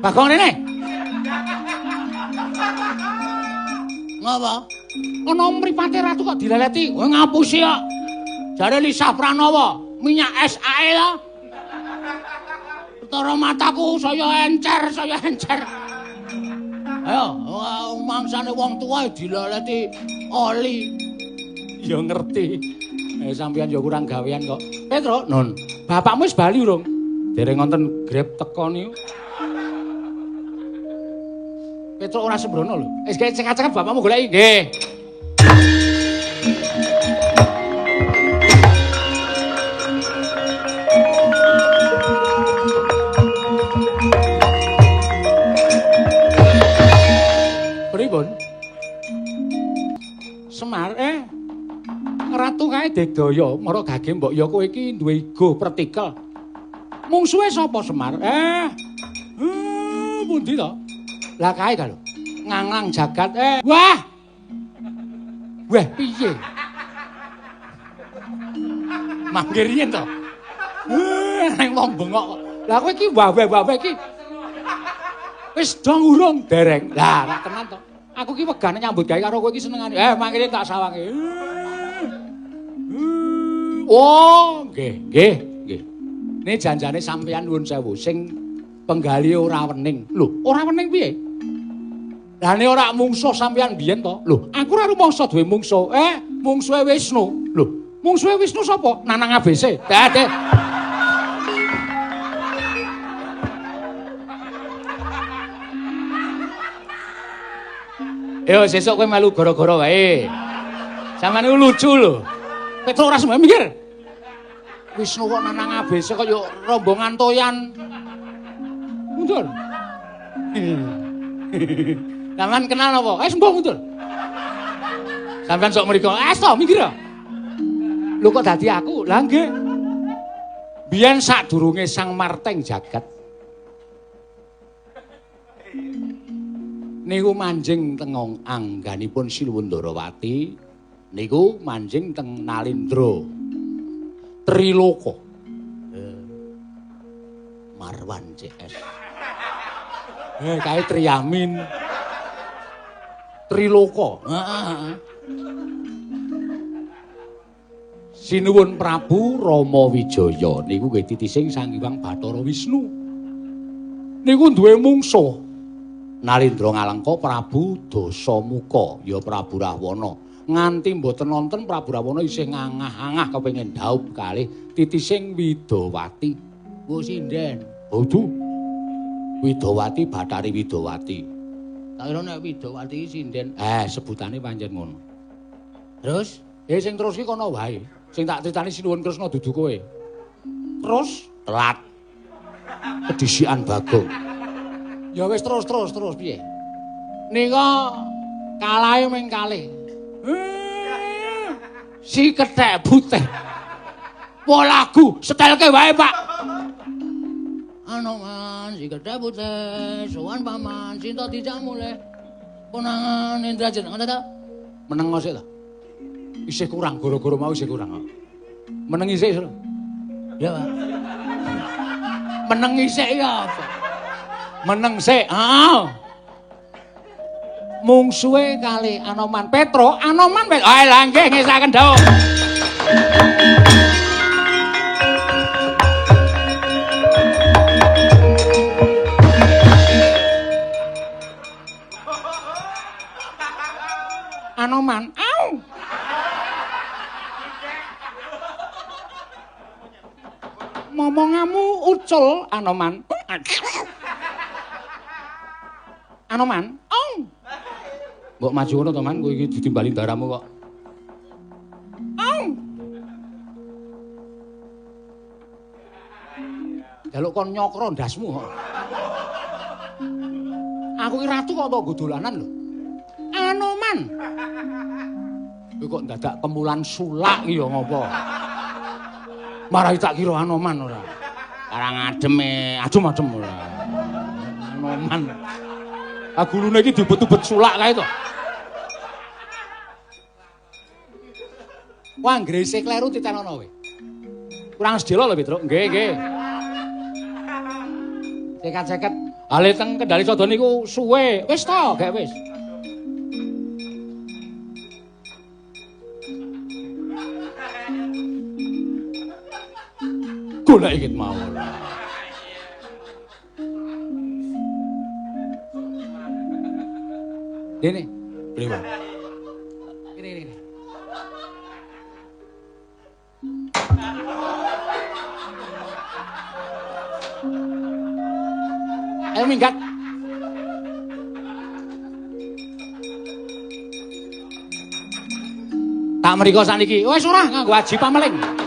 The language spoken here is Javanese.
Bagong rene. Ngapa? Ana mripate ratu kok dileleti. Kowe ngapusi kok. Jare Lisa Pranowo, minyak es ae to. Tara mataku saya encer. Ayo, mangsane wong tuwa dileleti oli. Ya ngerti. Sampeyan ya kurang gawean kok. Petro, Nun, bapakmu wis bali urung? Dereng wonten Grab teko niku. Petro ora sembrono lho. Wis gawe cekak-cekak bapakmu goleki. Nggih. Pripun? Semar Ratu kae digdaya mara gage mbok ya kowe iki duwe ego pertikel. Mungsuhe sapa Semar? Pundi to? Lah kae ka lho. Nganglang jagat wah. Wah piye? Mangke riyen to. Nang wong bengok. Lah kowe iki wae iki. Wis dong urung dereng. Lah rak tenan to. Aku ki wegane nyambut gawe karo kowe iki senengane. Mangkene tak sawange. Oh, nggih. Ini janjane sampeyan nuwun sewu sing penggali ora wening. Lho, ora wening piye? Lah nek ora mungsuh sampeyan biyen to. Lho, aku ora rumangsa duwe mungsuh. Mungsuhe Wisnu. Lho, mungsuhe Wisnu sapa? Nanang ABC. Dadi. Yo sesuk kowe melu gara-gara wae. Sampeyan niku lucu lho. Petro ora sembahyang mikir. Wisnu kok nanang ABC kaya rombongan toyan. Mundur. Sampeyan kenal apa? Sembah mundur. Sampeyan sok mriko. To mikir. Lho kok dadi aku? Lah nggih. Biyen sadurunge Sang Marteng Jagat. Niku manjing tengong angganipun Silwendrawati. Niku manjing teng Nalindra Triloko. Marwan CS. Kae Triamin. Triloko. Sinuwun Prabu Rama Wijaya niku nggih titising Sang Hyang Bathara Wisnu. Niku duwe mungsuh. Nalindra Ngalengka Prabu Dasamuka ya Prabu Rahwana. Nganti mboten nonton Prabu Rawana isih ngangah-angah kepengin dhaup kalih titising Widawati. Wo sinden. Dudu. Widawati Bathari Widawati. Tak kira nek Widawati iki sinden. Sebutane pancen ngono. Terus, sing terus iki kono wae. Sing tak critani Sinuwun Kresna dudu kowe. Terus telat. Kedisikan Bagong. Ya wis terus piye? Nika kalahe ming kalih. Si kethek buteh. Wolagu setelke wae, Pak. Anoman si kethek buteh, sowan paman cinta dijak mulih. Konangan Indrajit ngono ta? Meneng sik ta? Isih kurang, gara-gara mau isih kurang. Meneng isih. Ya, Pak. Meneng isih ya apa? Meneng sik. Mungsuhe kali Anoman Petro, Anoman wis lah nggih ngesaken dawuh. Anoman, momongamu ucul Anoman. Anoman, mbok maju ngono to, Man, kowe iki ditimbali darahmu kok. Jaluk kon nyokro ndasmu kok. Aku ki ratu kok nggo dolanan lho. Anoman. Kowe kok dadak kemulan sulak iki ya ngopo? Marai tak kira Anoman ora. Karang ademe, adem-adem ora. Anoman. Gulune iki dibet-bet sulak kae to. Wah, gresik kleru titenono kowe. Kurang sedelo lho, Petruk. Nggih. Cekat-ceket. Ale teng Kendali Sada niku suwe. Wis to, gak wis. Golek iki mau. Dene, priwo. Ini. Ayo minggat. Tak mriko saniki. Wis ora nganggo aji pameling.